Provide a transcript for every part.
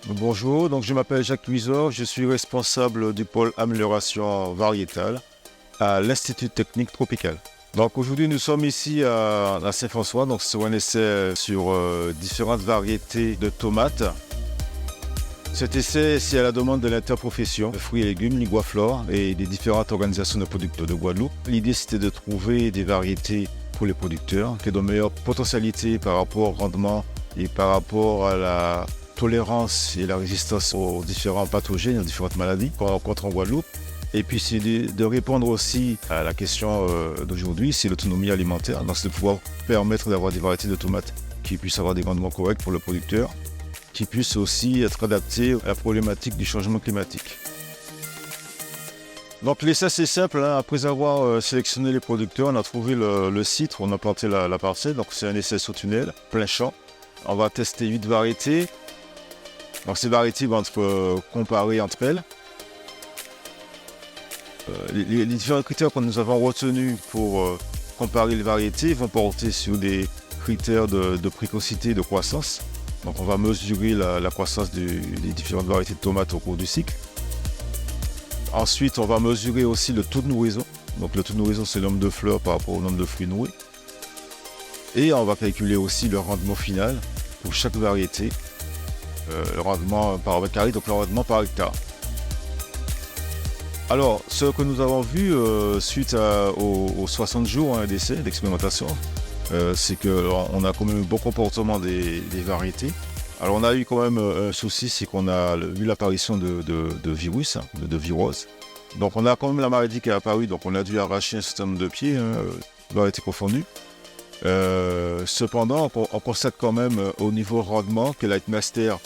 Bonjour, donc je m'appelle Jacques Luisor, je suis responsable du pôle amélioration variétale à l'Institut technique tropical. Donc aujourd'hui nous sommes ici à Saint-François, donc sur un essai sur différentes variétés de tomates. Cet essai c'est à la demande de l'interprofession fruits et légumes, Liguaflore et des différentes organisations de producteurs de Guadeloupe. L'idée c'était de trouver des variétés pour les producteurs qui ont de meilleures potentialités par rapport au rendement et par rapport à la tolérance et la résistance aux différents pathogènes, aux différentes maladies qu'on rencontre en Guadeloupe. Et puis c'est de répondre aussi à la question d'aujourd'hui, c'est l'autonomie alimentaire. Donc c'est de pouvoir permettre d'avoir des variétés de tomates qui puissent avoir des rendements corrects pour le producteur, qui puissent aussi être adaptées à la problématique du changement climatique. Donc l'essai c'est simple, hein. Après avoir sélectionné les producteurs, on a trouvé le site où on a planté la parcelle. Donc c'est un essai sous tunnel, plein champ. On va tester 8 variétés. Donc ces variétés vont être comparées entre elles. Les différents critères que nous avons retenus pour comparer les variétés vont porter sur des critères de précocité et de croissance. Donc on va mesurer la croissance des différentes variétés de tomates au cours du cycle. Ensuite, on va mesurer aussi le taux de nourrison. Donc le taux de nourrison, c'est le nombre de fleurs par rapport au nombre de fruits nourris. Et on va calculer aussi le rendement final pour chaque variété. Le rendement par mètre carré, donc le rendement par hectare. Alors, ce que nous avons vu suite aux 60 jours d'essai, d'expérimentation, c'est qu'on a quand même un bon comportement des variétés. Alors, on a eu quand même un souci, c'est qu'on a vu l'apparition de virus, de virose. Donc, on a quand même la maladie qui est apparue, donc on a dû arracher un certain nombre de pieds, variétés confondues. Cependant, on constate quand même au niveau rendement que la Lightmaster,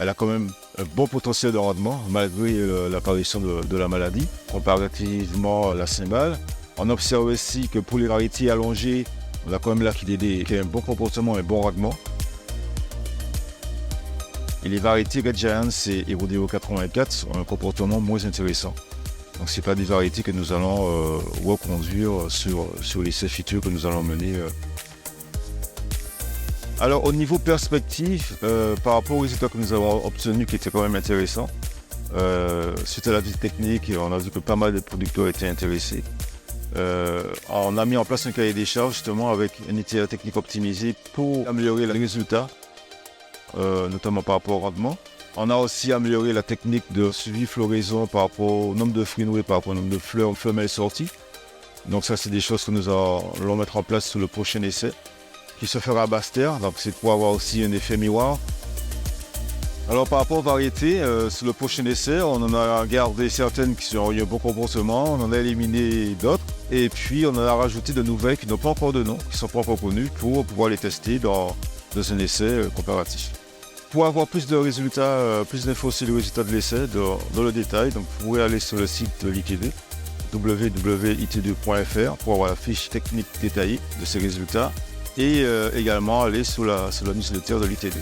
elle a quand même un bon potentiel de rendement malgré l'apparition de la maladie, comparativement à la cymbale. On observe aussi que pour les variétés allongées, on a quand même l'Achillidée qui a un bon comportement et un bon rendement. Et les variétés Red Giant et Rodeo 84 ont un comportement moins intéressant. Donc ce n'est pas des variétés que nous allons reconduire sur les essais futurs que nous allons mener. Alors au niveau perspective, par rapport aux résultats que nous avons obtenus qui étaient quand même intéressants, suite à la visite technique, on a vu que pas mal de producteurs étaient intéressés. On a mis en place un cahier des charges justement avec une itinéraire technique optimisée pour améliorer les résultats, notamment par rapport au rendement. On a aussi amélioré la technique de suivi floraison par rapport au nombre de fruits nourris, par rapport au nombre de fleurs femelles sorties. Donc ça c'est des choses que nous allons mettre en place sur le prochain essai, qui se fera à Basse-Terre, donc c'est pour avoir aussi un effet miroir. Alors par rapport aux variétés, sur le prochain essai, on en a gardé certaines qui ont eu un bon comportement, on en a éliminé d'autres, et puis on en a rajouté de nouvelles qui n'ont pas encore de nom, qui ne sont pas encore connues, pour pouvoir les tester dans un essai comparatif. Pour avoir plus de résultats, plus d'infos sur les résultats de l'essai, dans le détail, donc vous pouvez aller sur le site de l'IT2, www.it2.fr, pour avoir la fiche technique détaillée de ces résultats, et également aller sur la newsletter de l'IT2.